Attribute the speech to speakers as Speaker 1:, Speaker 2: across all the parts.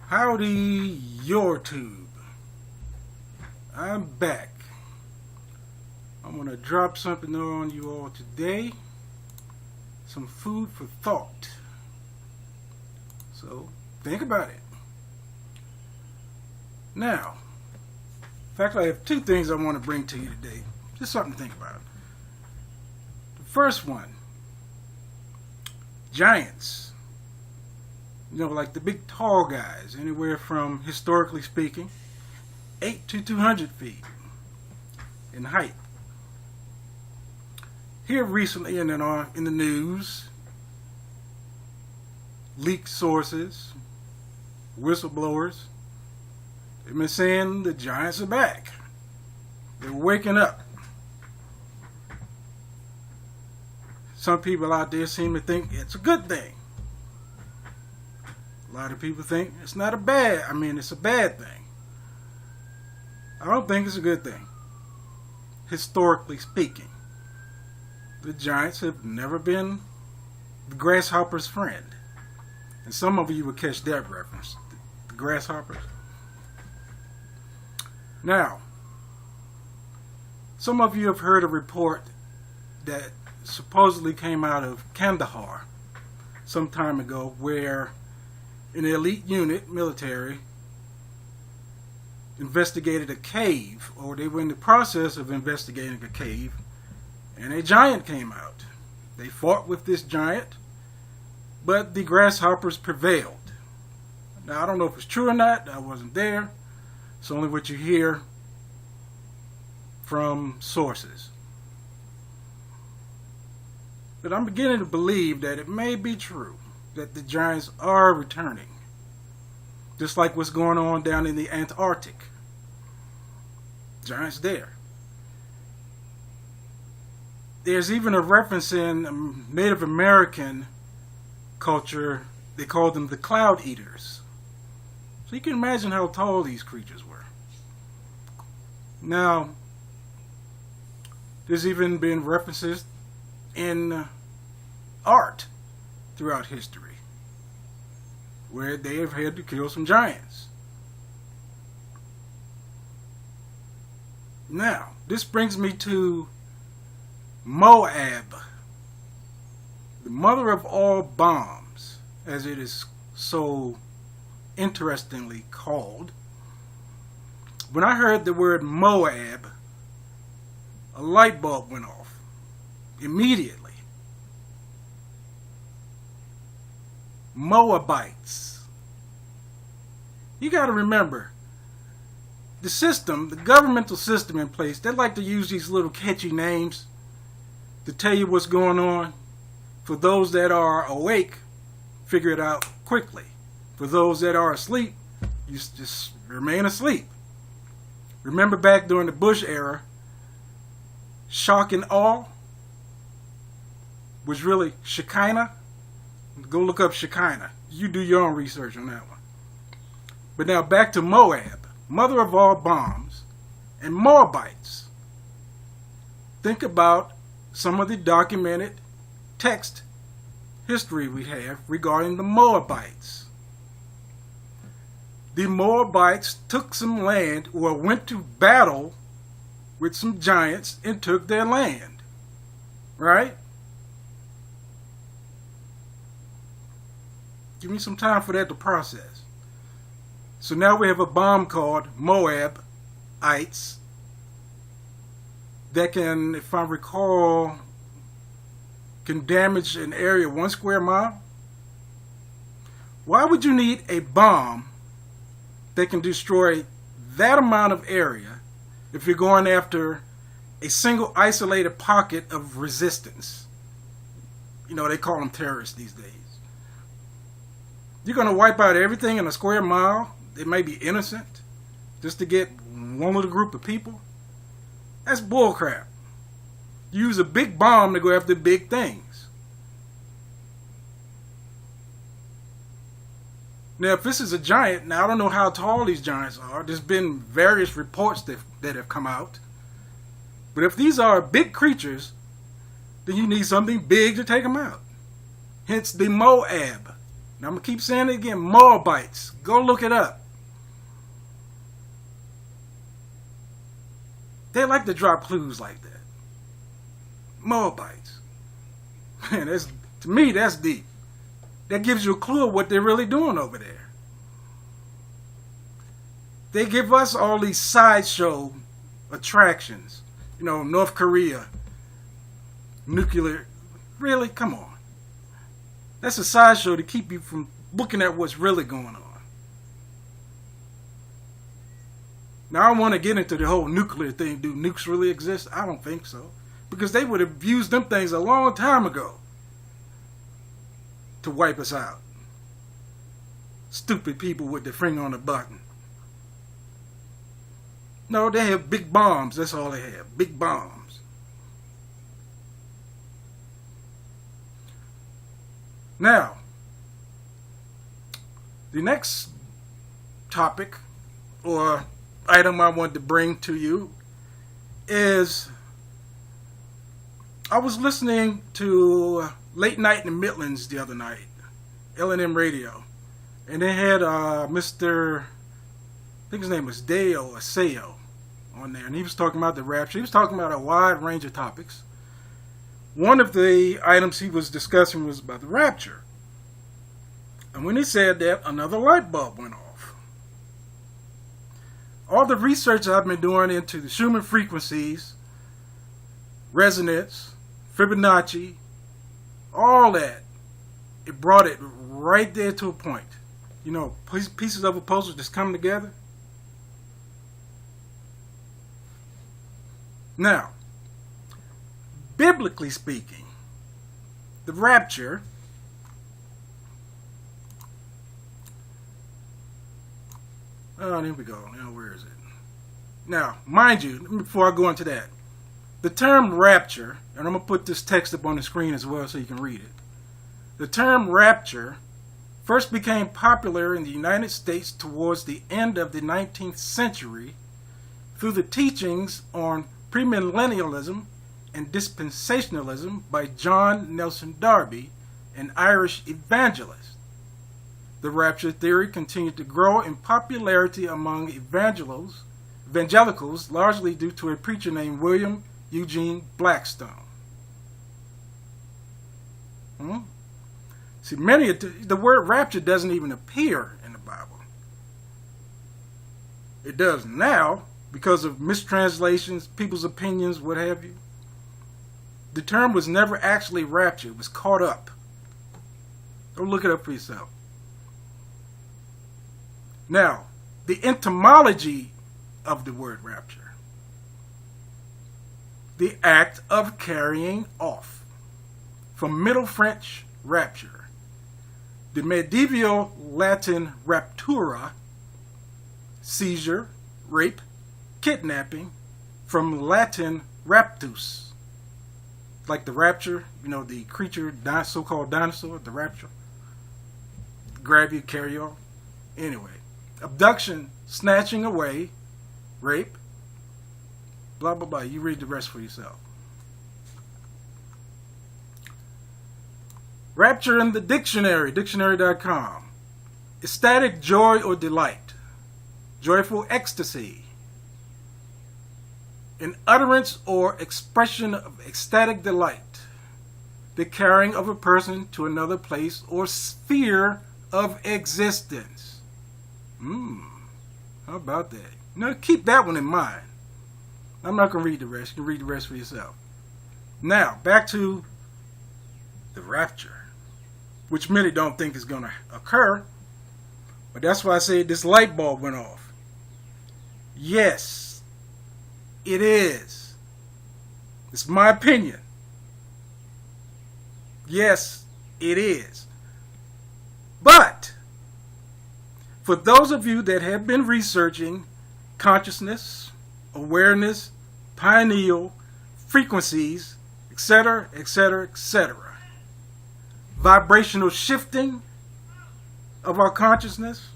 Speaker 1: Howdy, YouTube. I'm back. I'm going to drop something on you all today. Some food for thought. So, think about it. Now, in fact, I have two things I want to bring to you today. Just something to think about. The first one, giants. You know, like the big tall guys, anywhere from, historically speaking, 8 to 200 feet in height. Here recently in the news, leaked sources, whistleblowers, they've been saying the giants are back. They're waking up. Some people out there seem to think it's a good thing. A lot of people think it's not a bad, it's a bad thing. I don't think it's a good thing. Historically speaking, the giants have never been the grasshopper's friend. And some of you will catch that reference. The grasshoppers. Now, some of you have heard a report that supposedly came out of Kandahar some time ago where an elite unit, military, investigated a cave, or they were in the process of investigating a cave, and a giant came out. They fought with this giant, but the grasshoppers prevailed. Now, I don't know if it's true or not. I wasn't there. It's only what you hear from sources. But I'm beginning to believe that it may be true that the giants are returning. Just like what's going on down in the Antarctic. Giants there. There's even a reference in Native American culture. They called them the cloud eaters. So you can imagine how tall these creatures were. Now, there's even been references in art throughout history where they have had to kill some giants. Now, this brings me to Moab, the mother of all bombs, as it is so interestingly called. When I heard the word Moab, a light bulb went off immediately. Moabites. You got to remember, the system, the governmental system in place, they like to use these little catchy names to tell you what's going on. For those that are awake, figure it out quickly. For those that are asleep, you just remain asleep. Remember back during the Bush era, shock and awe was really Shekinah. Go look up Shekinah. You do your own research on that one. But now back to Moab, mother of all bombs, and Moabites. Think about some of the documented text history we have regarding the Moabites. The Moabites took some land, or went to battle with some giants and took their land. Right? Give me some time for that to process. So now we have a bomb called Moabites that can, if I recall, can damage an area 1 square mile. Why would you need a bomb that can destroy that amount of area if you're going after a single isolated pocket of resistance? You know, they call them terrorists these days. You're going to wipe out everything in a square mile. It may be innocent, just to get one little group of people. That's bullcrap. Use a big bomb to go after big things. Now, if this is a giant, now I don't know how tall these giants are. There's been various reports that have come out. But if these are big creatures, then you need something big to take them out. Hence the Moab. Now I'm going to keep saying it again. Moabites. Go look it up. They like to drop clues like that. Moabites. Man, to me, that's deep. That gives you a clue of what they're really doing over there. They give us all these sideshow attractions. You know, North Korea, nuclear. Really? Come on. That's a sideshow to keep you from looking at what's really going on. Now, I don't want to get into the whole nuclear thing. Do nukes really exist? I don't think so. Because they would have used them things a long time ago to wipe us out. Stupid people with their finger on the button. No, they have big bombs. That's all they have. Big bombs. Now, the next topic or item I want to bring to you is I was listening to Late Night in the Midlands the other night, L&M Radio, and they had Mr. I think his name was Dale Aseo on there, and he was talking about the rapture. He was talking about a wide range of topics. One of the items he was discussing was about the rapture. And when he said that, another light bulb went off. All the research I've been doing into the Schumann frequencies, resonance, Fibonacci, all that, it brought it right there to a point. You know, pieces of a puzzle just come together. Now, biblically speaking, the rapture here we go. Now, where is it? Now, mind you, before I go into that, the term rapture, and I'm going to put this text up on the screen as well so you can read it. The term rapture first became popular in the United States towards the end of the 19th century through the teachings on premillennialism and dispensationalism by John Nelson Darby, an Irish evangelist. The rapture theory continued to grow in popularity among evangelicals, largely due to a preacher named William Eugene Blackstone. See, the word rapture doesn't even appear in the Bible. It does now because of mistranslations, people's opinions, what have you. The term was never actually rapture. It was caught up. Go look it up for yourself. Now, the etymology of the word rapture. The act of carrying off. From Middle French, rapture. The medieval Latin raptura, seizure, rape, kidnapping, from Latin raptus. Like the rapture, you know, the creature, so-called dinosaur, the rapture. Grab you, carry off. Anyway, abduction, snatching away, rape, blah, blah, blah. You read the rest for yourself. Rapture in the dictionary, dictionary.com. Ecstatic joy or delight. Joyful ecstasy. An utterance or expression of ecstatic delight. The carrying of a person to another place or sphere of existence. How about that? You know, keep that one in mind. I'm not going to read the rest. You can read the rest for yourself. Now, back to the rapture, which many don't think is going to occur. But that's why I say this light bulb went off. Yes, it is. It's my opinion. Yes, it is. But for those of you that have been researching consciousness, awareness, pineal, frequencies, etc., etc., etc., vibrational shifting of our consciousness,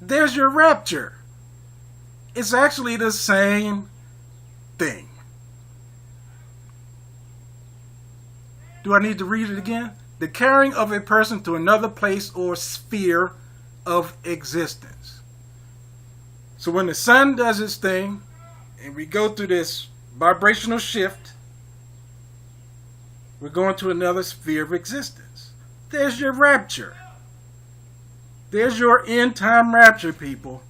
Speaker 1: there's your rapture. It's actually the same thing. Do I need to read it again? the carrying of a person to another place or sphere of existence. So when the sun does its thing, and we go through this vibrational shift, we're going to another sphere of existence. There's your rapture. There's your end time rapture, people.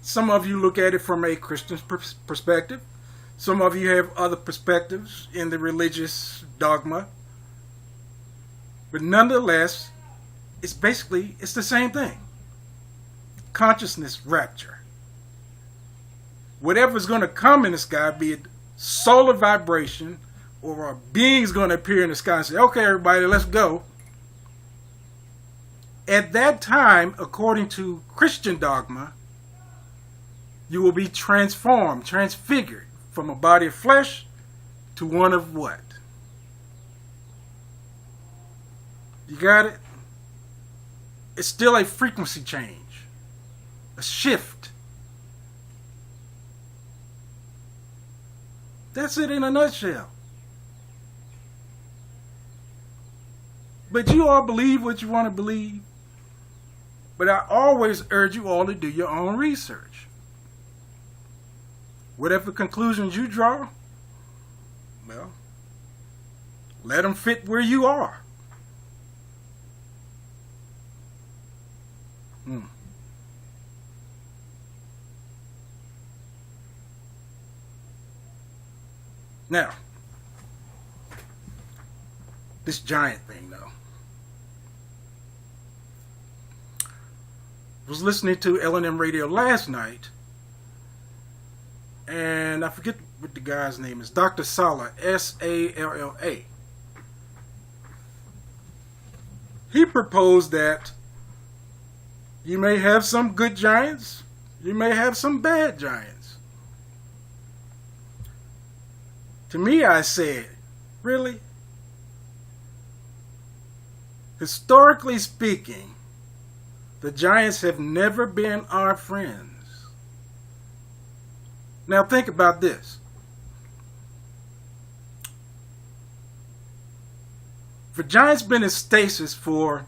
Speaker 1: Some of you look at it from a Christian perspective. Some of you have other perspectives in the religious dogma. But nonetheless, it's the same thing. Consciousness rapture. Whatever's going to come in the sky, be it solar vibration or a being's going to appear in the sky and say, okay, everybody, let's go. At that time, according to Christian dogma, you will be transformed, transfigured from a body of flesh to one of what? You got it? It's still a frequency change, a shift. That's it in a nutshell. But you all believe what you want to believe. But I always urge you all to do your own research. Whatever conclusions you draw, well, let them fit where you are. Now, this giant thing, though. I was listening to L&M radio last night, and I forget what the guy's name is. Dr. Salla, S-A-L-L-A. He proposed that you may have some good giants, you may have some bad giants. To me, I said, really? Historically speaking, the giants have never been our friends. Now think about this. For giants been in stasis for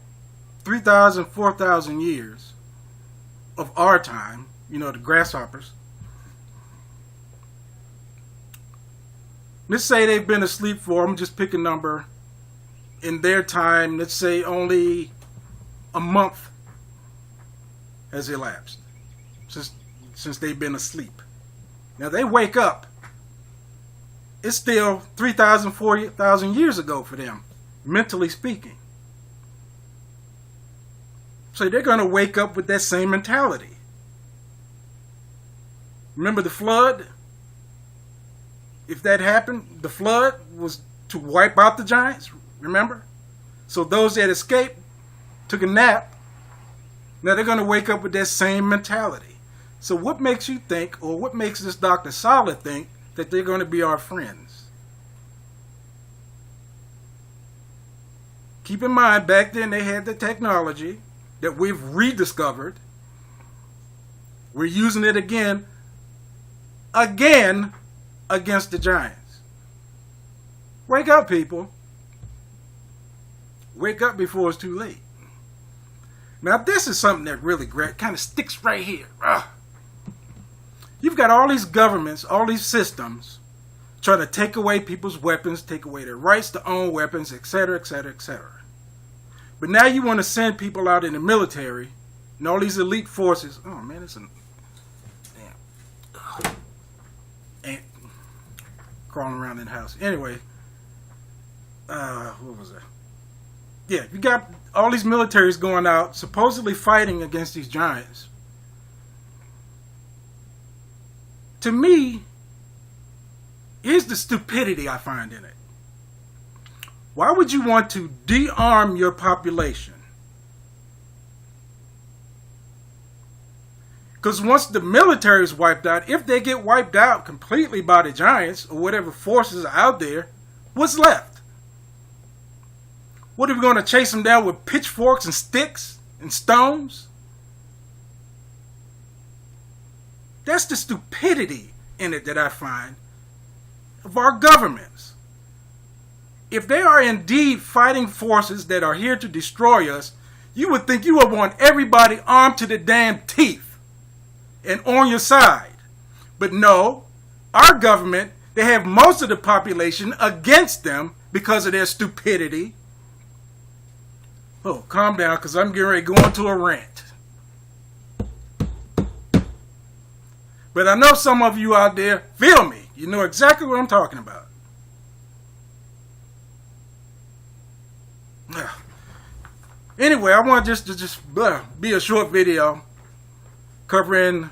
Speaker 1: 3,000, 4,000 years of our time, you know, the grasshoppers. Let's say they've been asleep for, I'm just pick a number, in their time, let's say only a month has elapsed since they've been asleep. Now they wake up, it's still 3,000, 4,000 years ago for them, mentally speaking. So they're going to wake up with that same mentality. Remember the flood? If that happened, the flood was to wipe out the giants, remember? So those that escaped took a nap. Now they're going to wake up with that same mentality. So what makes you think, or what makes this Dr. Salla think, that they're going to be our friends? Keep in mind, back then they had the technology that we've rediscovered. We're using it again against the giants. Wake up, people. Wake up before it's too late. Now, this is something that really kind of sticks right here. You've got all these governments, all these systems, trying to take away people's weapons, take away their rights to own weapons, etc., etc., etc. But now you want to send people out in the military and all these elite forces. Oh, man, it's a damn ant crawling around in the house. Anyway, what was that? Yeah, you got all these militaries going out, supposedly fighting against these giants. To me, here's the stupidity I find in it. Why would you want to de-arm your population? Because once the military is wiped out, if they get wiped out completely by the giants or whatever forces are out there, what's left? What, are we going to chase them down with pitchforks and sticks and stones? That's the stupidity in it that I find of our governments. if they are indeed fighting forces that are here to destroy us, you would think you would want everybody armed to the damn teeth and on your side. But no, our government, they have most of the population against them because of their stupidity. Oh, calm down, because I'm getting ready to go into a rant. But I know some of you out there feel me. You know exactly what I'm talking about. Anyway, I want just to be a short video covering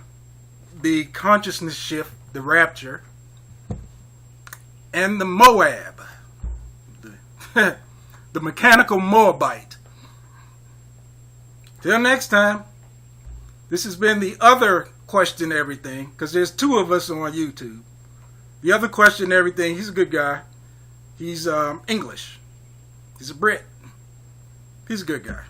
Speaker 1: the consciousness shift, the rapture, and the Moab, the mechanical Moabite. Till next time, this has been the other Question Everything, because there's two of us on YouTube. The other Question Everything, he's a good guy. He's English. He's a Brit. He's a good guy.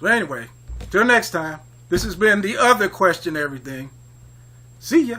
Speaker 1: So anyway, till next time, this has been the other Question Everything. See ya.